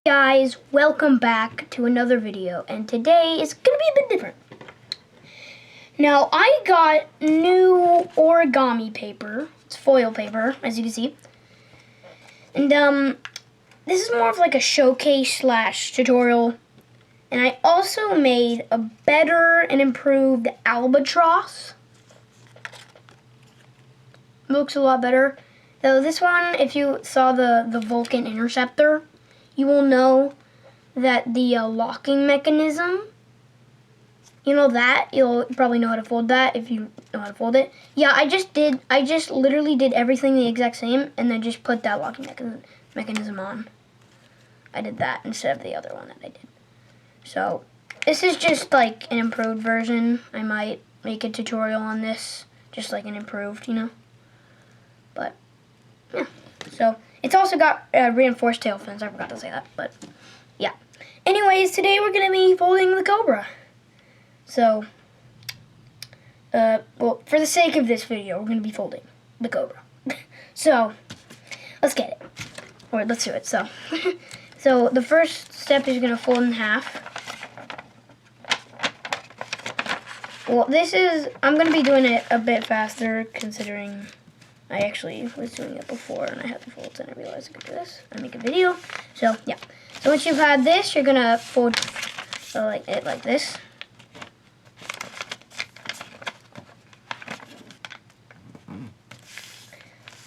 Guys, welcome back to another video, and today is gonna be a bit different. Now, I got new origami paper. It's foil paper, as you can see. And this is more of like a showcase slash tutorial. And I also made a better and improved albatross. It looks a lot better. Though this one, if you saw the Vulcan Interceptor, you will know that the locking mechanism, you know that, you'll probably know how to fold that if you know how to fold it. Yeah, I just literally did everything the exact same and then just put that locking mechanism on. I did that instead of the other one that I did. So, this is just like an improved version. I might make a tutorial on this, just like an improved, you know. But, yeah, so it's also got reinforced tail fins. I forgot to say that, but yeah. Anyways, today we're going to be folding the Cobra. So, well, for the sake of this video, we're going to be folding the Cobra. So, let's get it. Or let's do it. So, so the first step is going to fold in half. Well, I'm going to be doing it a bit faster considering I actually was doing it before and I had the folds and I realized I could do this and make a video. So, yeah. So once you've had this, you're going to fold it like this.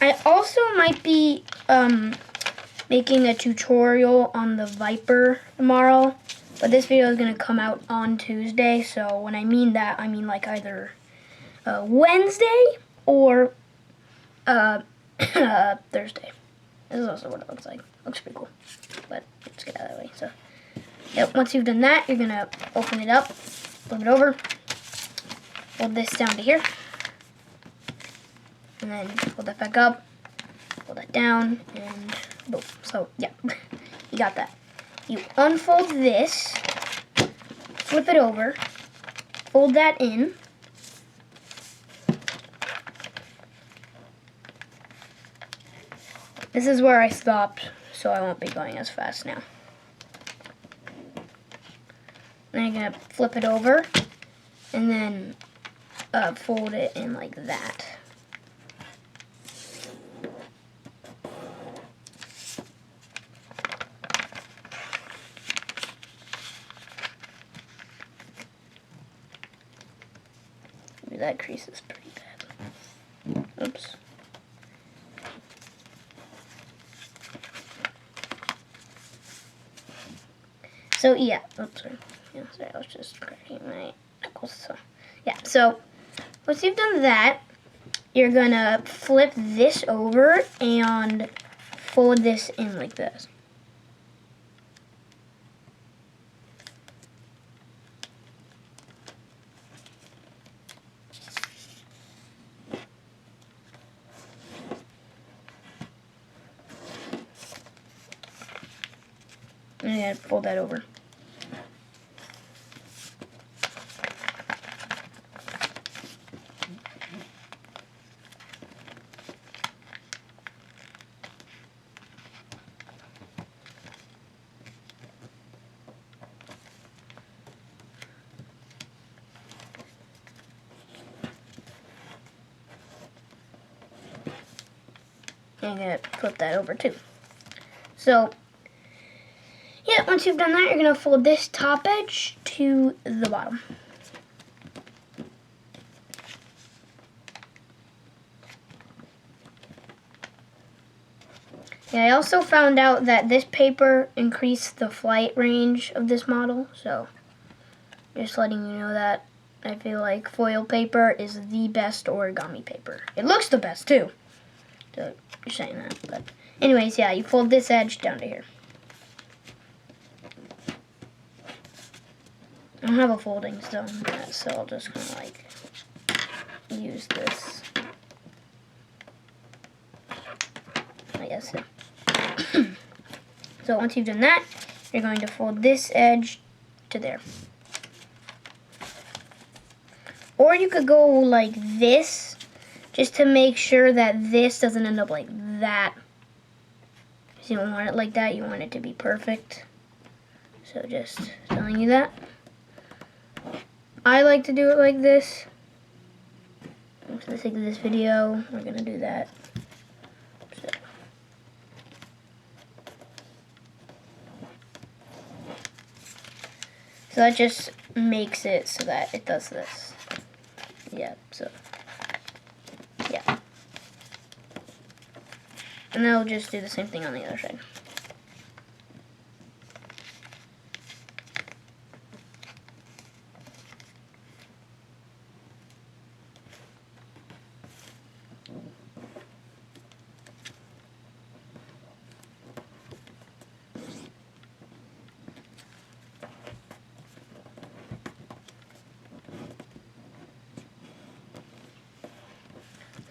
I also might be making a tutorial on the Viper tomorrow, but this video is going to come out on Tuesday. So when I mean that, I mean like either Wednesday or Thursday. This is also what it looks like. Looks pretty cool. But let's get out of the way. So, yep, once you've done that, you're gonna open it up, flip it over, fold this down to here, and then fold that back up, fold that down, and boom. So, yeah, you got that. You unfold this, flip it over, fold that in. This is where I stopped, so I won't be going as fast now. Then you're going to flip it over, and then fold it in like that. Maybe that crease is pretty bad. Oops. So, yeah, oops, sorry. Yeah, sorry, I was just cracking my knuckles. So, yeah, so once you've done that, you're gonna flip this over and fold this in like this. And you're gonna fold that over. And I'm going to flip that over too. So, yeah, once you've done that, you're going to fold this top edge to the bottom. Yeah, I also found out that this paper increased the flight range of this model, so just letting you know that. I feel like foil paper is the best origami paper. It looks the best too. So you're saying that, but anyways, yeah, you fold this edge down to here. I don't have a folding stone yet, so I'll just kind of like use this. I guess so. So once you've done that, you're going to fold this edge to there. Or you could go like this, just to make sure that this doesn't end up like that. Because you don't want it like that. You want it to be perfect. So just telling you that. I like to do it like this. For the sake of this video, we're going to do that. So that just makes it so that it does this. Yeah, so, yeah. And then I'll just do the same thing on the other side.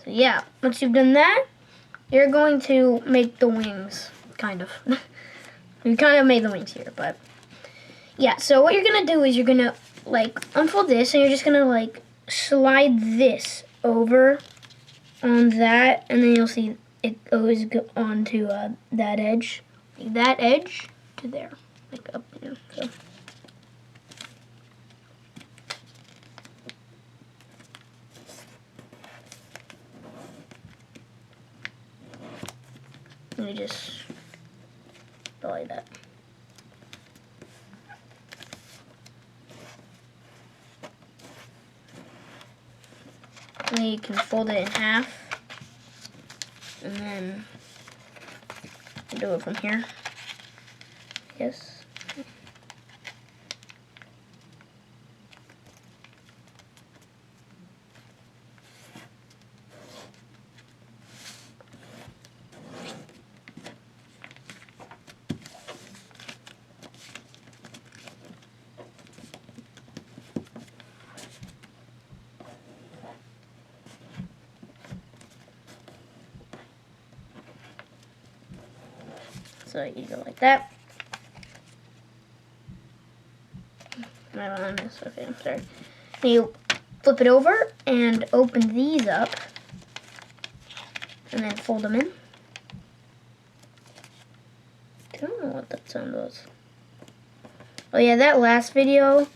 So yeah, once you've done that, you're going to make the wings, kind of. We kind of made the wings here, but yeah. So what you're gonna do is you're gonna like unfold this, and you're just gonna like slide this over on that, and then you'll see it goes onto that edge, like that edge to there, like up there. So. And you just go like that. And then you can fold it in half, and then do it from here. Yes. So you go like that. My line is okay, I'm sorry. Then you flip it over and open these up. And then fold them in. I don't know what that sound was. Oh yeah, that last video,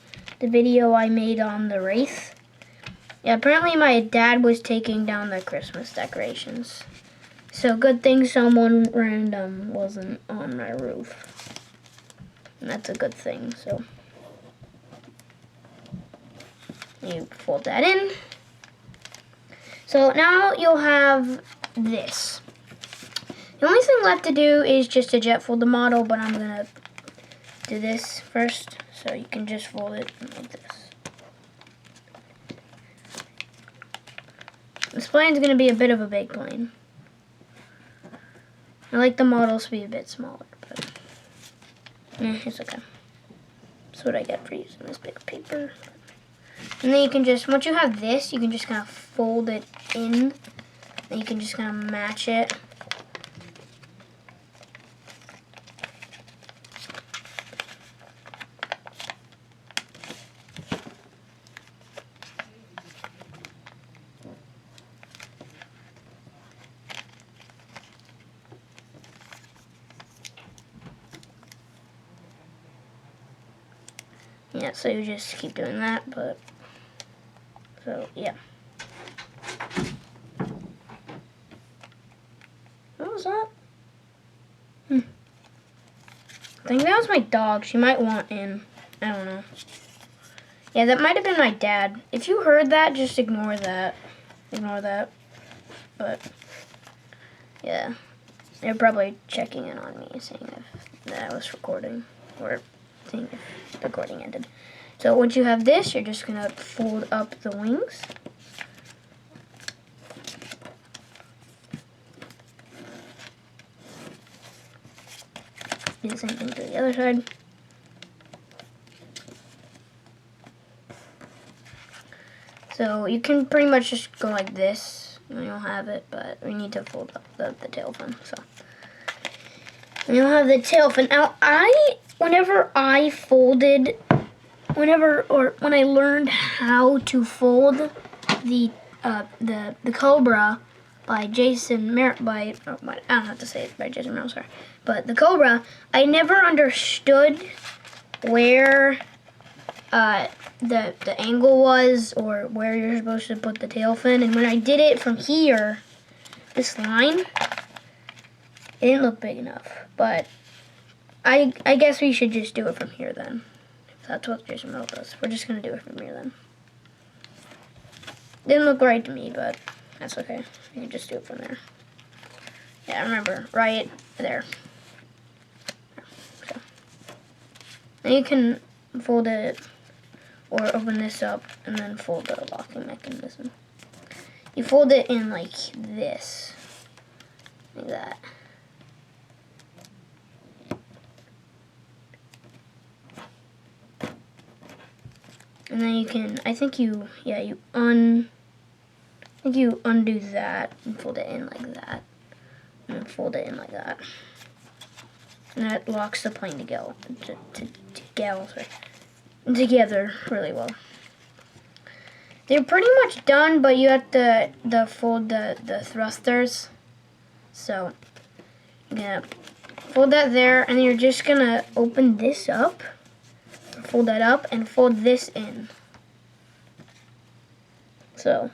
the video I made on the wraith. Yeah, apparently my dad was taking down the Christmas decorations. So good thing someone random wasn't on my roof. And that's a good thing, so. You fold that in. So now you'll have this. The only thing left to do is just to jet fold the model, but I'm gonna do this first. So you can just fold it like this. This plane's gonna be a bit of a big plane. I like the models to be a bit smaller, but it's okay. That's what I get for using this big paper. And then you can just, once you have this, you can just kind of fold it in. And you can just kind of match it. Yeah, so you just keep doing that, but, so, yeah. What was that? I think that was my dog. She might want in. I don't know. Yeah, that might have been my dad. If you heard that, just ignore that. Ignore that. But, yeah. They're probably checking in on me, saying that I was recording, or seeing if the recording ended. So once you have this, you're just going to fold up the wings. Do the same thing to the other side. So you can pretty much just go like this, and you'll have it, but we need to fold up the tail fin. So and you'll have the tail fin. Now whenever when I learned how to fold the Cobra, by Jayson Merrill, I don't have to say it by Jayson Merrill, sorry. But the Cobra, I never understood where the angle was or where you're supposed to put the tail fin. And when I did it from here, this line, it didn't look big enough. But I guess we should just do it from here then. If that's what Jayson Merrill does. We're just going to do it from here then. Didn't look right to me, but that's okay. We can just do it from there. Yeah, remember, right there. So. Now you can fold it or open this up and then fold the locking mechanism. You fold it in like this. Like that. And then you can, I think you undo that and fold it in like that. And then fold it in like that. And that locks the plane together really well. They're pretty much done, but you have to fold the thrusters. So, yeah, fold that there, and you're just gonna open this up, fold that up, and fold this in. So.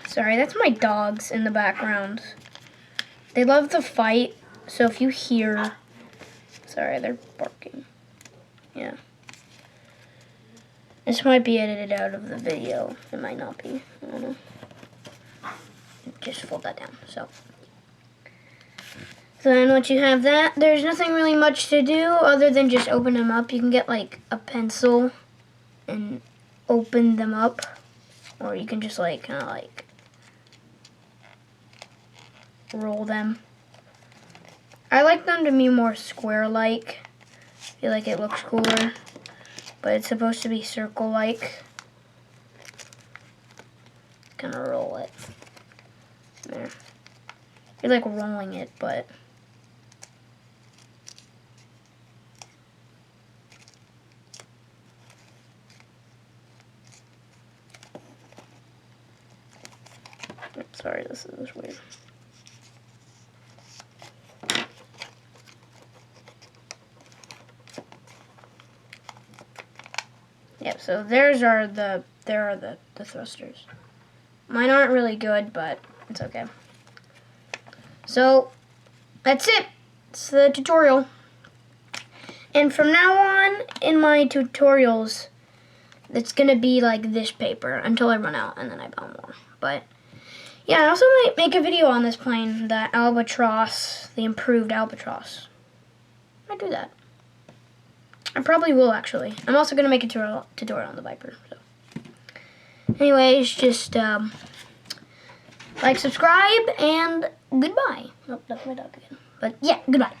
Sorry, that's my dogs in the background. They love to fight, so if you hear... Sorry, they're barking. Yeah. This might be edited out of the video. It might not be. I don't know. Just fold that down, so. So then once you have that, there's nothing really much to do other than just open them up. You can get like a pencil and open them up, or you can just like kind of like roll them. I like them to be more square-like. I feel like it looks cooler, but it's supposed to be circle-like. Kind of roll it. There. You're like rolling it, but sorry, this is weird. Yep, so there are the thrusters. Mine aren't really good, but it's okay. So that's it. It's the tutorial. And from now on in my tutorials, it's gonna be like this paper until I run out, and then I buy more. But yeah, I also might make a video on this plane, the Albatross, the improved Albatross. I might do that. I probably will, actually. I'm also going to make a tutorial on the Viper. So. Anyways, just like, subscribe, and goodbye. Oh, that's my dog again. But yeah, goodbye.